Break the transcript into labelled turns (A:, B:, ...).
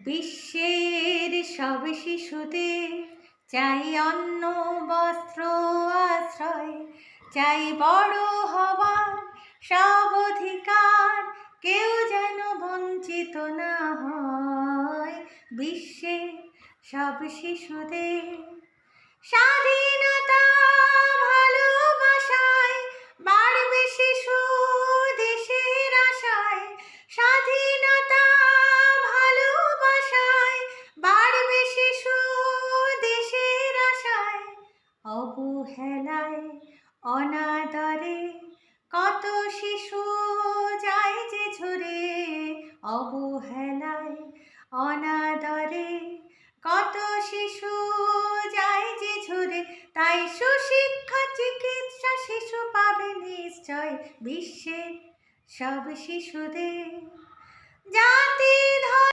A: বিশ্বের সব শিশুদের চাই অন্ন বস্ত্র আশ্রয়, চাই বড় হবার সব অধিকার, কেউ যেন বঞ্চিত না হয়। বিশ্বের সব শিশুদের স্বাধীনতা ভালোবাসায় বাড়বে শিশু দেশের আশায়। স্বাধীনতা ভালোবাসায় বাড়বে শিশু দেশের আশায়। অবহেলায় অনাদরে কত শিশু যায় যে ঝরে, অবহেলায় অনাদরে কত শিশু যায় যে ঝরে। তাই সুশিক্ষা চিকিৎসা শিশু পাবে নিশ্চয় বিশ্বের সব শিশুদের। জাতি